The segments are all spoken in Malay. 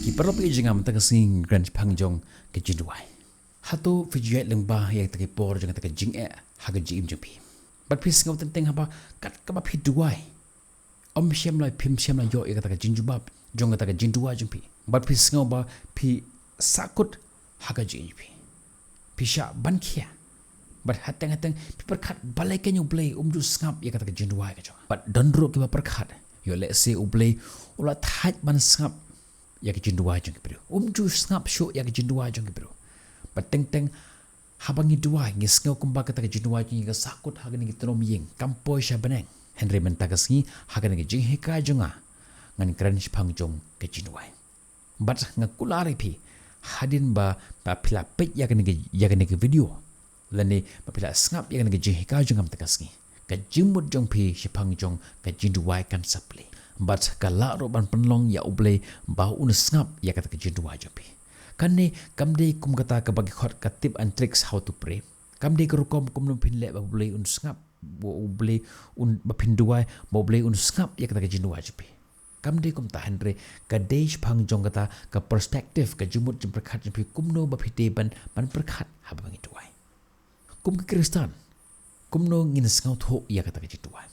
ki perlu pi jengam ta sing gran pangjong ke jinduai hatu fijuet lengba yang ta por jeng ta jing haga jim jpi bat pis ngau tenteng haba kat ka ba phi duai om shem lai phim shem lai yo ya ta jinjubab jong ta jindua jpi bat pis ngau ba phi sakut haga jpi pisha ban khia but hatang pi perkhat balai ke nyu blai ju skap ya kata jindua ka jo but dondro ki ba perkhat yo le se ublai ula thaj ban skap ya ke jindua jong ki ju skap sho ya ke jindua jong ki but teng habangi dua ngi skau kumba kata jindua jing ka sakut haga ni trom ying kampo sha baneng henry mentagasni haga ni jing heka jonga ngan kran pang jong ke jindua but ngakulari pi hadin ba phila pet ya ke ni video lani mapila ngap yang nge jih ka jungam takasngi ka jimut jong phi shipang jong ka jinduai kan sapli but ka la ro ban penlong ya uble ba un ngap ya kata ka jinduai jong phi kanne kamde kum kata ka bagi khot ka tip and tricks how to pray kamde ka rukom kum no phin le ba uble un ngap bo uble un ba phinduai bo uble un ngap ya kata ka jinduai jong phi kamde kum ta henre ka deish phang jong kata ka perspective ka jimut jim prakhat jong phi kum no ba phite ban prakhat ha ba ngi duai kum ke Kristan kum no ngin skau tho ya kata ke tuan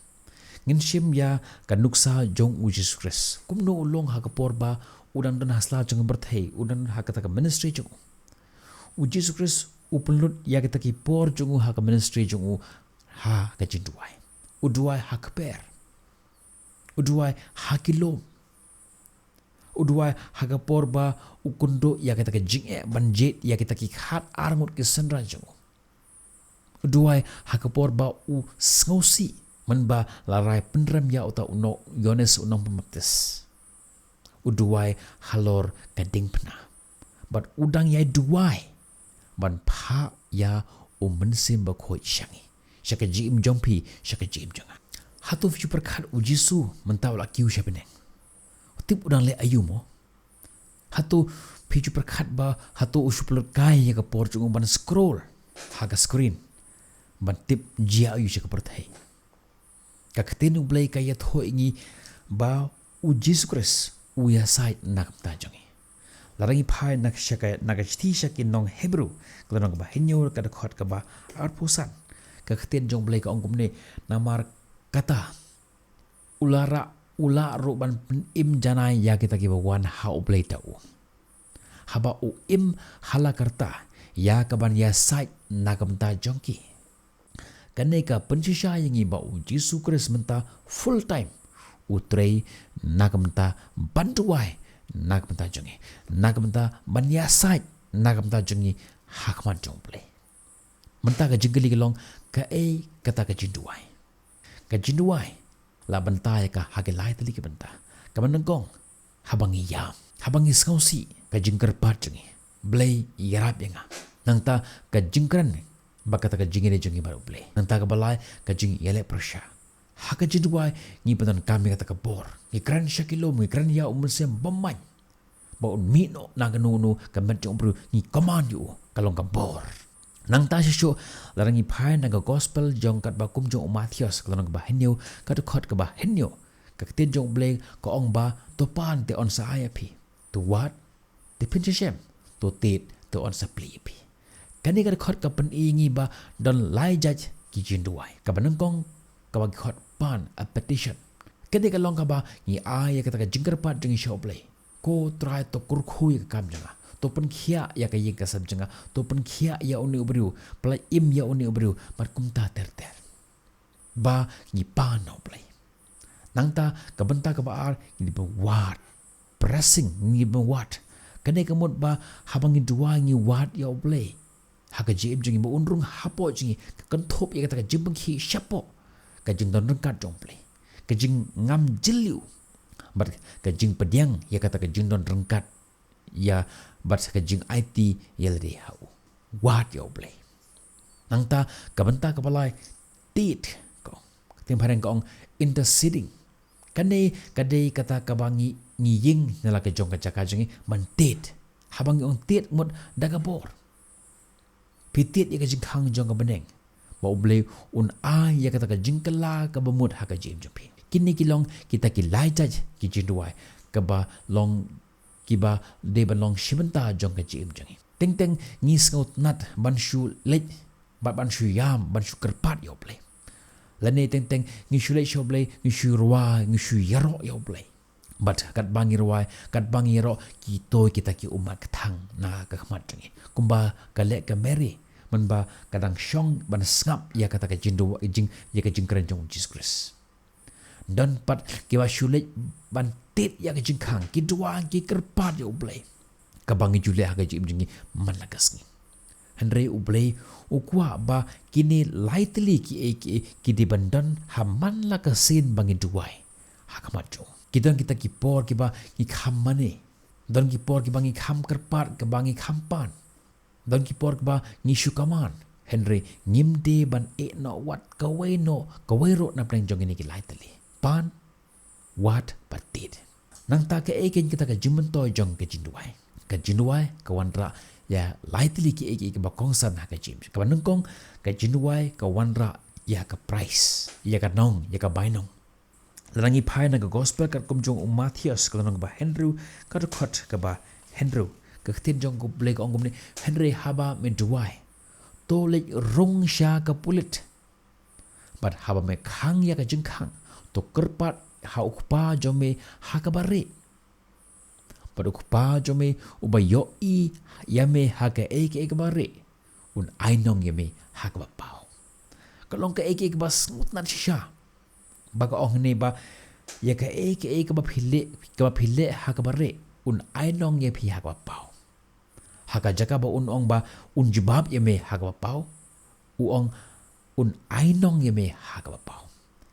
ngin shim ya ka nuksa jong u Jesus Christ kum no long ha ka porba udan dan hasla jong berthei udan ha kata ka ministry jong u Jesus Christ u penlut ya kata ki por jong ha ka ministry jong u ha ka jinduai u duai ha ka per u duai ha kilo u duai ha ka porba u kundo ya kata ka jing banjet ya kata ki khat arngut ke senra jong duai hakapor ba u sngosi menba larai penram ya uta uno Yones unong pembaptis uduai halor gading pena but udang ya duai ban pha ya mensim ba khoi shangi shaka jim jompi shaka jim jonga hatu fiu perkhat u Jisu mentau la kiu shabene tip udang le ayumo hatu fiu perkhat ba hatu usupul kai ya ka por chung ban scroll haga screen bantip jia ayu shaka perthai kakten ublai kaya tho ingi ba u Jesus Christ u ya side nak ta jangi larangi phai nak shaka nagachti shakin nong Hebrew kalong ba henyor ka khot ka ba arpusan kakten jong blai ka ongkum ne namar kata ula ro ban im janai ya kita ki wan ha ublai ta u haba u im hala karta ya ka ban ya side nakam ta jongki kaneka pencisha yang iba Jesus Christ menta full time utrei nakamta bantuai nakamta jongi nakamta banyasai nakamta jongi hakman jomple menta ka jingli gelong ka kata ka jinduai la benta ya ka hagelai tali ka benta ka manengkong habangi yam habangi skausi ka jingker pat jongi blai yarap yanga nangta ka jingkran bakata ka jingine jongi baru play nanta ka balai ka jing yele prasha haka jidwai ni padan kami kata ka bor ni kran shakilo ni kran ya umsem bamai ba un mino na ganunu ka metjong bru ni command you kalong ka bor nang ta sho larangi phai na ka gospel jong kat ba kum jong Matthews kalong ka ba henyo ka to khot ka ba henyo ka tin jong bleng ka ong ba to pan te on sa ip to what te pinchem to tit to on sa pli ip kani ka khot ka pan ingi ba don lai judge ki jinduai ka banengkong ka bagi khot pan a petition kani ka long ka ba ni ya kata ka jingkar pat jing shoplay ko try to kurkhu ya kam janga to pan khia ya ka yeng ka sab janga to pan khia ya uni ubru play im ya uni ubru mat kumta ter ba ni pa no play nangta ka benta ka ba ar ni ba wat pressing ni ba wat kani ka mot ba habang ni dua ni wat ya play haka jim jingi mo unrung hapo jingi kan thop ya kata ka jimbang khi shapo ka jing don rengkat jomple ka jing ngam jiliu bar ka jing pediang ya kata ka jing don rengkat ya bar ka jing IT ya lede hau wat yo play nangta ka benta ka balai tit ko tim pareng kong interceding kane kadai kata ka bangi ni ying nala ka jong ka chaka jingi man tit habang ong tit mod daga bor pitit ya ka jingkhang jong ka beneng ba uble un ya kata ka jingkala ka bamut ha ka jim jompi kini kilong kita ki lai jaj ki jinduai ka ba long kiba de balong shibenta jong ka jim jangi teng ngis ngaut nat ban shu lech ban shu yam ban shu kerpat yo play lane teng ngishu lech yo play ngishu ruwa ngishu yaro yo play but kat bangi ruwa kat bangi yaro ki toy kita ki umat thang na ka khmat jangi kumba ka le ka meri man ba kadang syong ban ngap ya kata ka jindu jing ya ka jing keren jong Jesus Christ dan pat kiwa shulet ban tit ya ka jing khang ki dua ki kerpat yo play ka bangi jule ha ka jim jingi man lagas ni Henry ublay ukwa ba kini lightly ki di bandan haman la ka sin bangi duai hakamat jo kita ki por ki ba ki kham mane dan ki por ki bangi kham kerpat ke bangi khampan dan ki por ki ba ni syukaman Henry ngimde ban no wat ka we ro na pleng jong ini ki lightly pan wat patit nang ta ke eken kita ka jimentoy jong ke jinduai ka wanra ya lightly ki eki ba kongsan ha ka jim ka nungkong ka jinduai ka wanra ya ka price ya ka nong ya ka bainong langi phai na ka gospel ka kumjong Matthias ka nong ba Henry ka khot ka ba Henry ka tin jong ko blek ong ni Henry haba me duai to le rong sha ka pulit but haba me khang ya ka jing khang to kerpat ha ukpa jome ha ka bare paduk pa jome ubayo I yame haka eke bare un ainong yame haka pau kalong ka eke ba smut nan sha baga ong ne ba ya ka eke ba phile haka bare un ainong ye phi haka pau haka jaka ba un ong ba un jibab yame haka pau u ong un ainong yame haka pau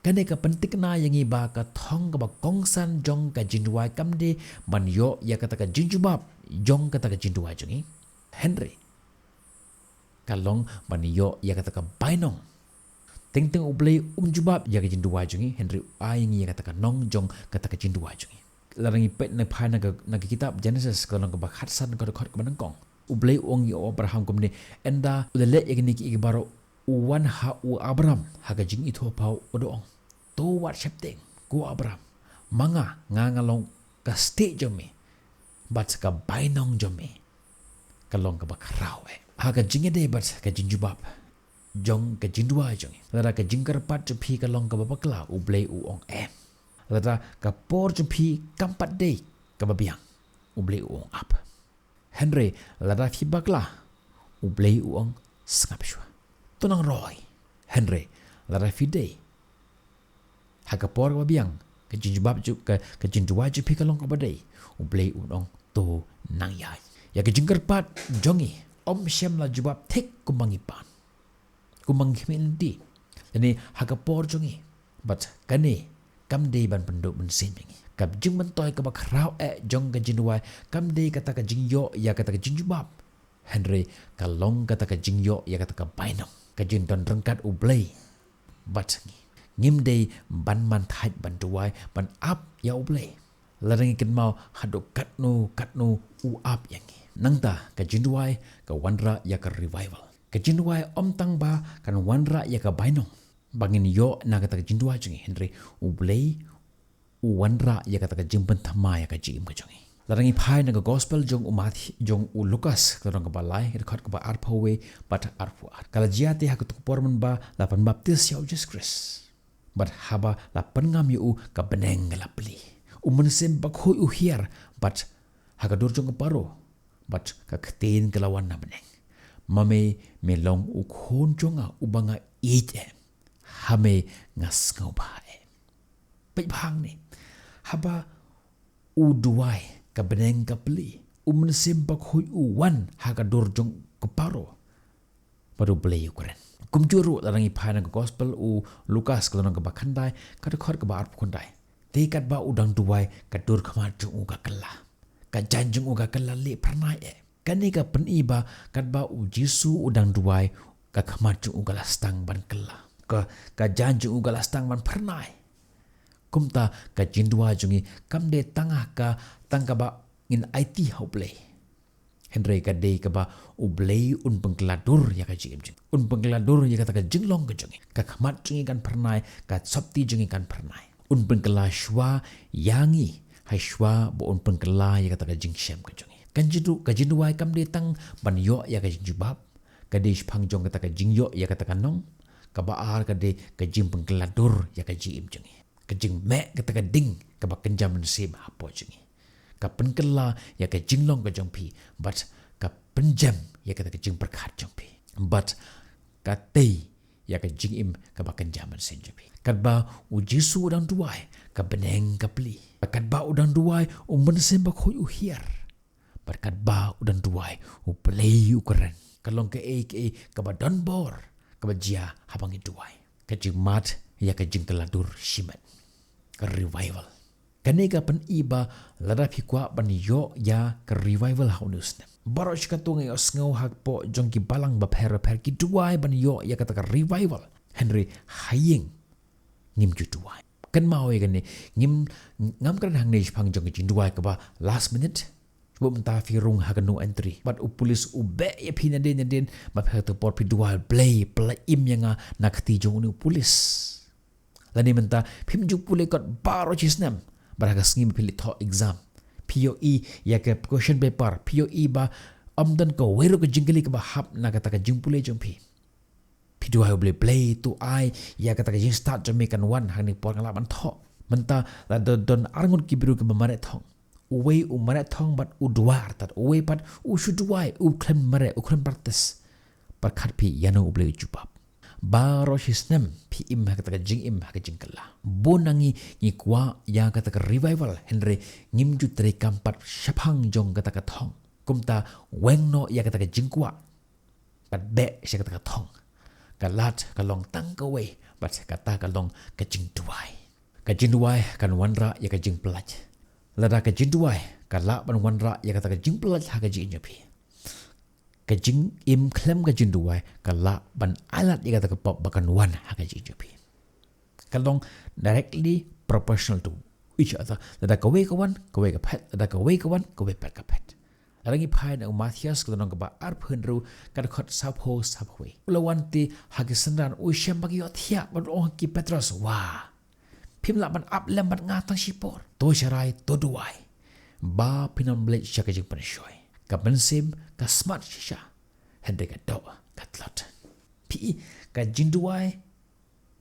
kane ka pentik na yang iba ka thong ka ba kongsan jong ka jinduai kamde man yo ya kata ka jinjubab jong kata ka jinduai jongi Henry kalong man yo ya kata ka bainong teng ublay jubab ya ka jinduai jongi Henry aing ya kata ka nong jong kata ka jinduai jongi larangi pet na phai na kitab Genesis kalong ka ba khatsan ka khot ka manangkong ublay ong yo Abraham kumne enda udale ya ni ki baro uwan ha u Abraham ha ka jing itho pau odoong to wat shepting ku Abraham manga ngangalong ka state jome but ka bainong jome kalong ka bakrao ha ka jingede but ka jinjubab jong ka jindua jong lara ka jingkar pat phi kalong ka babakla ublay uong lara ka por phi kampat de ka babiang ublay uong up Henry lara phi bakla ublay uong skap shwa tunang roy Henry lara phi de haka por ka biang ka jinjubab ju ka jinjua ju phi kalong ka badai ublay unong to nang yai ya ka jingkar pat jongi om shem la jubab thek kumangi pan kumangi mendi ani haka por jongi but kane kam de ban penduk men sinmingi ka jing man toy ka bakrau jong ka jinjua kam de kata ka jingyo ya kata ka jinjubab Henry kalong kata ka jingyo ya kata ka bainong ka jin don rengkat ublay but ngimde ban man thaj ban duai ban up ya ublay larangi ken mau hado katnu u up yangi nangta ka jinduai ka wanra ya ka revival ka jinduai om tang ba kan wanra ya ka bainong bangin yo na ka jinduai jungi Henry ublay u wanra ya ka jimpen thama ya ka jim ka jungi larangi phai na ka gospel jong umathi jong u Lucas ka rong ka balai ka khat ka ba arphawe pat arphu kala jiate ha ka tu porman ba lapan baptis ya Jesus Christ but haba la pengam yu ka beneng la pli umensim bakho u hier but haga durjong paro but ka kteen kelawan na beneng mame melong u khon jonga ubanga ite hame ngas ngobae pe bhang ni haba u duai ka beneng ka pli umensim bakho u wan haga durjong ka paro baru beli ukuran kumjuru larangi phana ka gospel u Lucas kalon ka bakhandai ka khot ka ba arp khondai te kat ba udang duai ka dur khama chu ka kala ka janjung ka kala le pranai kani ka pen iba kat ba u Jesu udang duai ka khama chu ka lastang ban kala ka janjung ka lastang ban pranai kumta ka jindua jungi kamde tangah ka tangka ba in IT hauplay Henry ka de ka ba ublay un pengkeladur ya ka jing un pengkeladur ya ka jinglong ka jungi ka khamat jungi kan pernai ka sabti jungi kan pernai un pengkelashwa yangi hai shwa bo on pengkela ya kata ka jing shem ka jongi kan jinduai kam de tang ban yo ya ka jubab ka de pangjong kata ka jing yo ya kata ka nong ka baar ka de ka jing pengkeladur ya ka jim jongi ka jing me kata ka ding ka ba kenjam sim hapo jongi ka pengkela ya ka jing long ka jong pi but ka penjam ya kata ka jing perkat jong pi but ka tei ya ka jing im ka ba kenjam sim jong pi kat ba u jisu udang duai ka beneng ka pli kat ba udang duai mensim ba khoi u hiar kat ba udang duai u play u keren kalong ke ka ba don bor ka ba jia habang i duai ka jing mat ya ka jing keladur shiman ka revival kane ka pen iba lada phikwa ban yo ya ka revival haunus ne barosh ka tunga os ngau hak po jong ki balang ba pher ki duai ban yo ya ka revival Henry haying ngim ju duai kan mau kan ni ngim ngam kan hang nei phang jong ki duai ka ba last minute bum ta fi rung ha no entry but u police u be ya phina den ma pha to por pi duai play im yanga nakti jong ni police lani menta phim ju pule kot baro chisnam baraga ngim phili tho exam POE ya ke question paper POE ba amdan ko wero ko jingli ka ba hap na kata ka jingpule jong pi do I play to I ya kata ka jing start Jamaican one hang ni por ngala man tho menta la don arngun kibiru ke mare thong uwe mare thong bat u duar tat uwe pat u shuduai u klem mare u klem partes par khat pi yano uble jupap baro hisnem pi im kata ka jing im ka jingkala bonangi ni kwa ya kata ka revival Henry ngim ju tre kampat shapang jong kata ka thong kumta wengno ya kata ka jingkwa pat be sha kata ka thong kalat kalong tang kawe bat kata kalong kajing duai kan wanra ya kajing pelaj lada kajing duai kala ban wanra ya kata kajing pelaj ha kajing nyapi kajing im klem kajing duai kala ban alat ya kata pop bakan wan ha kajing nyapi kalong directly proportional to each other lada kawe kawan kawe ka pet lada kawe kawan kawe pet ka pet Arangi pai na Matthias ko nang ba arphen ru kad khot sapho sapwe ulawanti hagisandan u shambagi othia ban oh ki Petros wa phimla ban up lem ban nga tang sipor to sharai to duai ba pinam ble shakajing pan shoy ka bensim ka smart shisha hende ka do katlot pi ka jinduai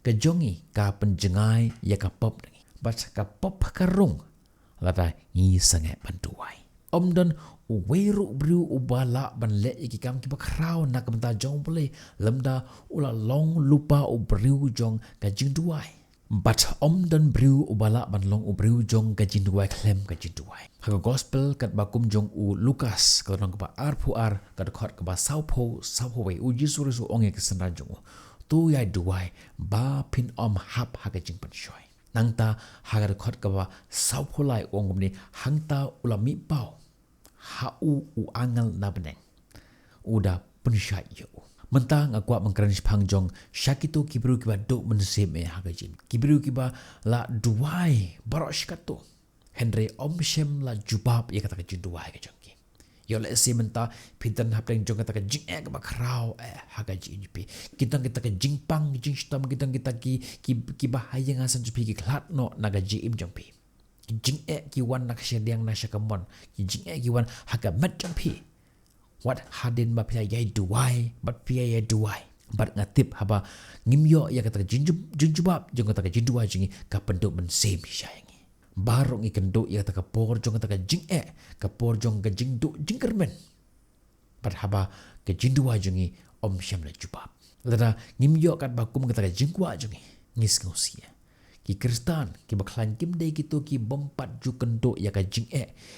ka jongi ka penjengai ya ka pop ngi bat ka pop ka rung lata ngi sange ban duai omdan weru bru ubala ban le ikam ki bakrau nak menta jong pole lemda ula long lupa ubru jong ka jingduai but omdan bru ubala ban long ubru jong ka jingduai klem ka jingduai ha gospel kat bakum jong u Lukas ka nang ka arpuar ka khot ka ba saupo we u jisu ru onge ka sanran jong tu ya duai ba pin hap ha ka jing pan shoi nangta ha ka khot ka ba saupo lai ongum ni hangta ula mi pau hau angal na beneng uda pensyai yo mentang aku mengkran pangjong syakito kibru kiba do mensem hagajim kibru kiba la duai barosh kato Henry omshem la jubab ya kata kajin duai ka jongki yo le se menta pitan hapleng jong kata kajing ka bakrau hagajin pi kita ka jingpang jing stam kita ki bahaya ngasan jupi ki klat no nagaji im jongpi jing ki wan nak shediang na shakamon jing ki wan haga mat jampi what hadin ba pia yai duai but pia yai duai but ngatip haba ngimyo ya kata jinjubab jong kata jinduai jingi ka penduk men sem syayangi barong ikendo ya kata por jong kata jing ka por jong ka jingdu jingkermen but haba ke jinduai jingi om syam la jubab lada ngimyo kat bakum kata jingkwa jingi ngis ngosia ki kristan ki baklan kim dei kitu ki bompat ju kendo ya ka jing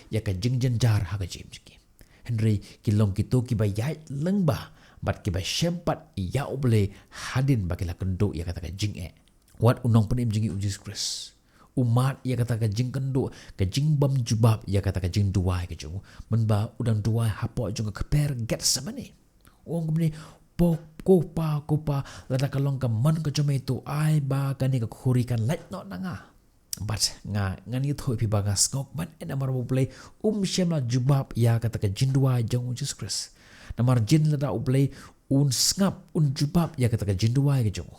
ya ka jing jenjar ha ka jim ki Henry ki long kitu ki bayai lengba bat ki ba shempat ya oble hadin bakila kendo ya kata ka jing wat unong penim jingi Jesus Christ umat ya kata ka jing kendo ka jing bam jubab ya kata ka jing duai ka jung menba udang duai hapo jung ka per get samane wong ni kopa lada kalong ka man ka jome tu ai ba kani ka khurikan let no nanga but ngani thoi pi baga skok man en amar mo play shemla jubab ya kata ka jindua jong Jesus Christ namar jin lada uplay un skap un jubab ya kata ka jindua ka jong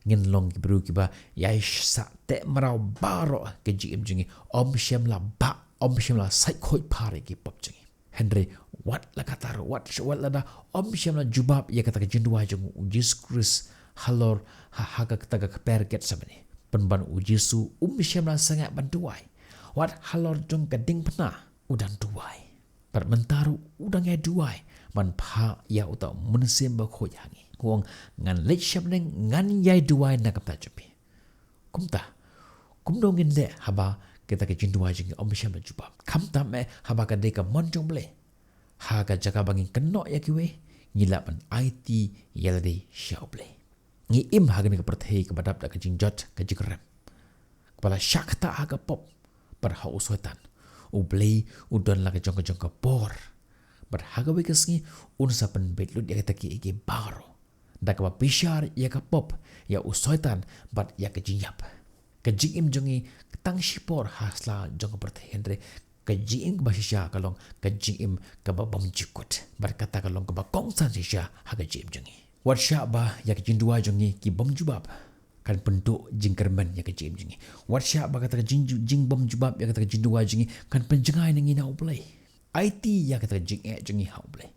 ngin long ki bru ki ba ya sa te marau baro ke ji im jingi om shem la ba om shem la sai khoi phare ki pop jingi Henry what la katar what la da om shem la jubab ya kata ke jindua jung Jesus Christ halor ha ka ta ka per get sabani penban ujisu shem la sangat bantuai wat halor jung ka ding pna udan duai par mentaru udang ya duai man pha ya uta munsem ba kho yangi kuang ngan lech sham neng ngan yai duai na kapta chapi kumta kumdongin le haba kita ke jindua jing om shem la jubab kamta me haba ka de ka monjong ble ha ka jaka bangin kenno ya kiwe ngilapan IT yalade shauble ngi im ha ka perthei ka badap da ka jingjot ka jikram kepala syakta ha ka pop par ha usotan ublei udon la ka jong ka por bar ha ka wekasngi unsa pen betlut ya ka ki ege baro da ka bishar ya ka pop ya usotan bat ya ka jinyap ka jingim jongi tang shipor hasla jong perthei andre ka jingim ba shisha kalong ka jingim ka ba bom jikut bar kata kalong ka ba kongsan shisha ha ka jingim jongi wat sha ba ya ka jindua jongi ki bom jubab kan bentuk jingkerman ya ke jim jingi warsha ba kata jing bom jubab ya kata jindua jingi kan penjengai nengi na ublai IT ya kata jingi ha ublai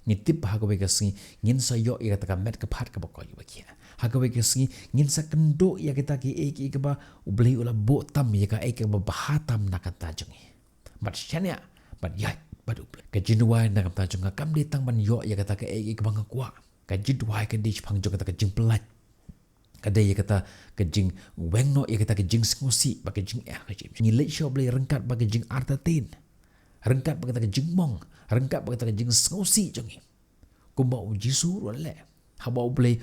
ngitip ha ka bekasi ngin sayo ya kata met ka phat ka ba ko yu bakia ha ka bekasi ngin sa kendo ya kata ki ek ka ba ublai ula bo tam ya ka ek ba bahatam na kata jingi mat shania bat ya bat ublai ka jindua na kata jinga kam de tang ban yo ya kata ka ek ba ngakwa ka jindua ka di phang jo kata ka jing pelat kada ya kata kejing wengno ya kata kejing sengusi bagi jing kejing ngilai syo boleh rengkat bagi jing artatin rengkat bagi kata kejing mong rengkat bagi kata kejing sengusi jongi kumba ujisu role haba boleh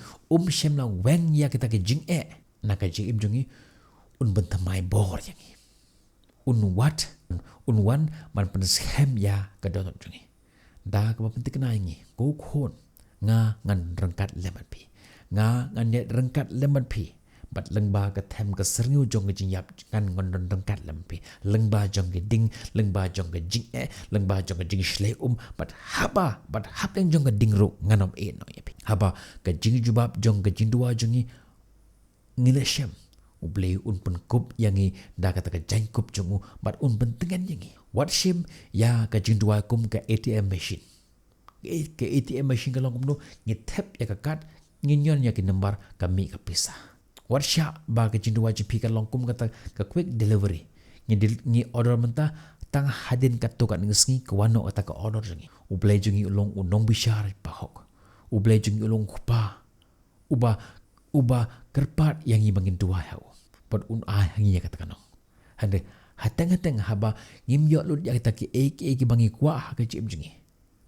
shem la weng ya kata kejing na kejing im jongi un bentamai bor yangi un wan man penshem ya kadon jongi da ka penting kena ingi ko khon nga ngan rengkat lemon pi nga ngan rengkat lemon pi bat lengba ka them ka serniu jong ke jinyap kan ngon rengkat lemon pi lengba jong ke ding lengba jong ke jing lengba jong ke jing shle bat haba bat hap yang jong ke ding ru nganom no yapi haba ka jing jubab jong ke jindua jongi ngileshem ublei un pen kup yangi da kata ka jang kup jongu bat un pentengan yangi what shim ya ka jindua kum ka ATM machine ke ATM machine kalong kumno ngitep ya ka kat nginyon ya ki nomor kami ka pisah warsha ba ka jindua jipi ka longkum kata ka quick delivery ngi order menta tang hadin ka to ka ngi ka wano kata ka order jingi ublei jingi ulong unong bishar pahok ublei jingi ulong kupa uba kerpat yang ibangin dua hau pot un hangi ya kata kanong hande hateng haba ngimyo lut ya kata ki ek bangi kwa ka jim jingi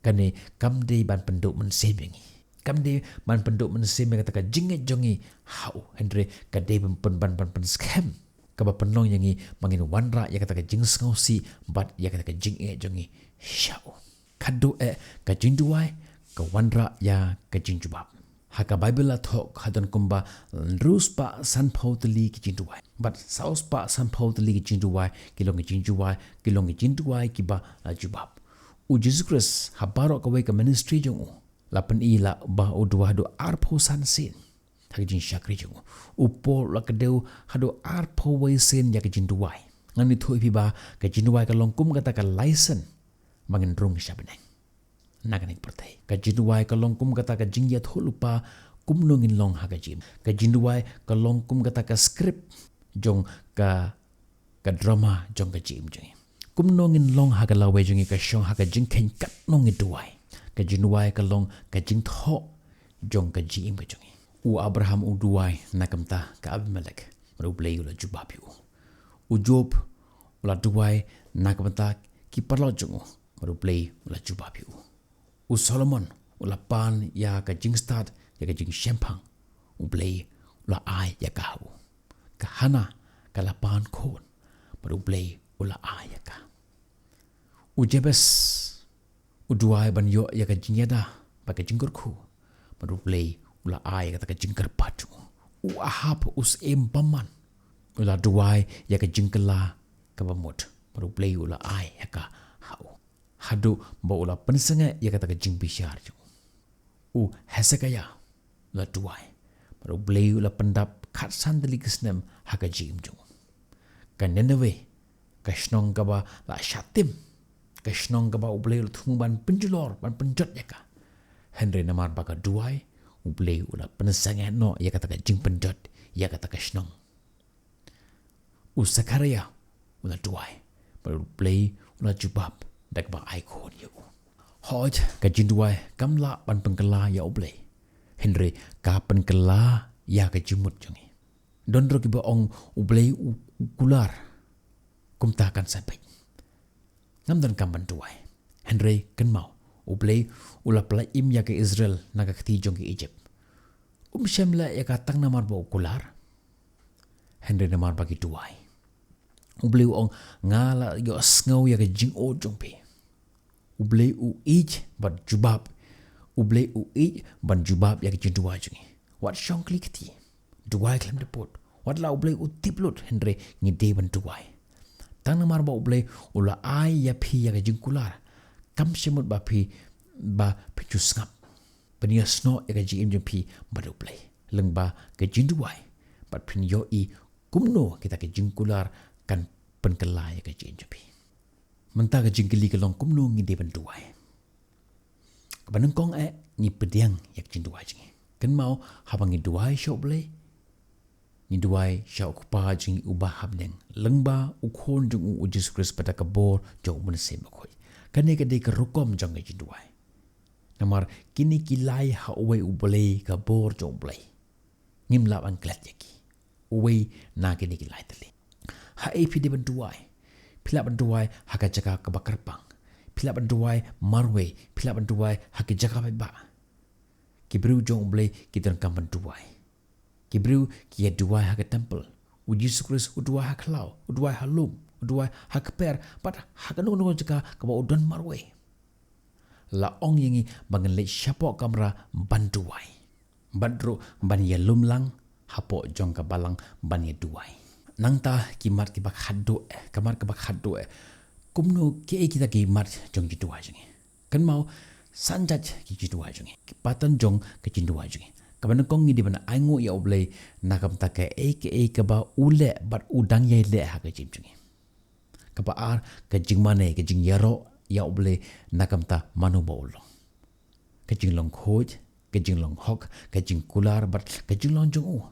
kane kamdei ban penduk men sebengi kamde man penduk mensim yang kata jinget jongi hau Andre kade pen scam kaba penong yangi mangin wanra ya kata jing skausi bat ya kata jing jongi shau kadu ka jinduai ka wanra ya ka jinjubab haka bible la thok hadon kumba rus pa san pautli ki jinduai bat saus pa san pautli ki jinduai kilong jinduai ki ba jubab u Jesus Christ habaro ka ka ministry jongu lapan ila bah udua hadu arpo sansin hagin syakri jongu upo la kedeu hadu arpo waisen ya kejin duai ngani thu ipi ba kejin duai ka longkum kata ka license mangin rung syabneng naganik pertai kejin duai ka longkum kata ka jingya thu lupa kumnungin long hagajim kejin duai ka longkum kata ka script jong ka drama jong ka jim jongi kumnungin long hagalawe jongi ka shong hagajing ken kat nongi duai ka jinuai ka long ka jing tho jong ka jim ka jongi u Abraham u duai nakamta ka Abimelek ru blei ula jubabiu u Job ula duai nakamta ki parlo jongu ru blei ula jubabiu u Solomon ula pan ya ka jing start ya ka jing shempang u blei ula ai ya ka hu ka hana ka la pan kon ru blei ula ai ya ka u Jebes uduai ban yo ya ka jinyada pakai jingkur khu baru play ula ai kata ka jingkar patu u ahap us paman ula duai ya ka jingkela ka bamut baru play ula ai ya ka hau hadu ba ula pensenga ya kata ka jing bishar u Hezekiah ula duai baru blei ula pendap kat sandali kesnem haga jim jung. Kan Nineveh kashnong kaba la shatim kashnong kaba ublei ula thumuban penjulor ban penjot yaka. Henry namar baka duai ublei ula penesangan no ya kata ka jing penjot ya kata kashnong. Usakaraya ula duai baru ublei ula jubab dak ba aikon yu. Hoj ka jing duai kamla ban pengkela ya ublei. Henry ka pengkela ya ka jimut jungi. Dondro ki ba ong ublei ukular kumtakan sampai. Ngam dan kamban duai. Henry kan mau ublei ula pelai im ya ke Israel naga keti jong ke Egypt. Syamla ya ka tang namar ba ukular. Henry namar bagi duai. Ublei ong ngala yo ngau ya ke jing o jong pe. Ublei u ij ban jubab. Ublei u ij ban jubab ya ke jing duai jungi. Wat syong klikti. Duai klem depot. Wat la ublei u tiplut Henry ngide ban duai. Tang namar ba ublei ula ai ya pi ya ke jing kular. Kam semut ba pi ba picus ngap. Penia sno ya ke jing jing pi ba ublei. Leng ba ke jing duai. Bat pin yo i kumno kita ke jing kular kan penkela ya ke jing jing pi. Mentah ke jing keli ke long kumno ngide ban duai. Kebaneng kong ni pediang ya ke jing duai jing. Kan mau habang ni duai syok boleh. Ni duai syok kupa jing ubah habneng. Lengba ukon jung u Jesus Christ pada kabor jauh menesem bakoi. Kan ni kedai kerukom jang ke jing duai. Namar kini kilai ha uwe ubole kabor jauh boleh. Ngim lap ang klet yaki. Uwe na kini kilai tali. Ha epi di banduai. Pila banduai haka jaga kebakar pang. Pila banduai marwe. Pila banduai haka jaga beba. Kibriu jong boleh kita rekam banduai. Kibriu kia duai haka temple. Uji sukris uduai haka lau. Uduai halum. Uduai haka per. But haka nung jaga kaba udan marwe. La ong yangi bangan lek syapok kamera banduai. Badro ban ya lumlang. Hapo jong kabalang ban ya duai. Nang ta kimat kibak hado kamar kibak hado kumno ke kita kimat jong ki duai jengi. Kan mau sanjat ki duai jengi. Kipatan jong ke duai jengi. Kaban kong ni di bana aingo ya oblei nakam ta ke ba ule bat udang ya le ha ke jim jengi. Kapa ar ke jing mane ke jing yaro ya oblei nakam ta manu bolo. Ke jing long khoj ke jing long hok ke jing kular bat ke jing long jong u.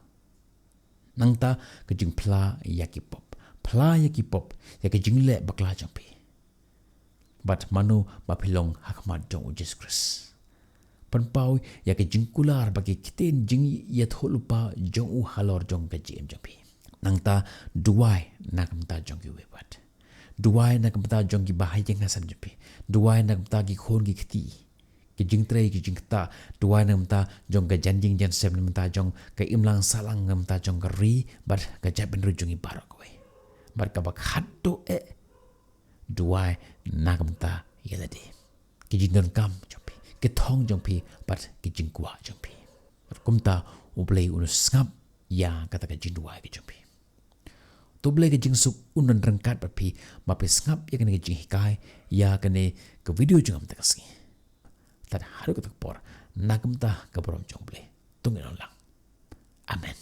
Nang ta ke jing pla ya ki pop. Pla ya ki pop ya ke jing le bakla jong pi. Bat manu bapilong hakmat jong Jesus Christ. Penpau ya ke jing kular bagi kitin jing ya tholupa jong u halor jong ke jim jong pi. Nang ta duai nakam ta jong ki webat. Duai nakam ta jong ki bahai jeng hasan jong pi. Duai nakam ta ki khon ki kiti. Ki jing trei ki jing ta duai nakam ta jong ke janjing jan sem nakam ta jong ke imlang salang nakam ta jong ke ri bat ke jaben ru jong i barok we. Bat ka bak haddo duai nakam ta yelade. Ki jing don kam jong pi. Ki thong jong pi bat ki jing kwa jong pi. Bat kumta ublei unus ngap ya kata ke jing duai ki jong pi. Tu boleh ke jing suk unan rengkat bat pi bapi ngap ya kene ke jing hikai ya kene ke video jong am takasi. Tad haru ketak por nakam ta ke brom jong boleh. Tunggu lang. Amen.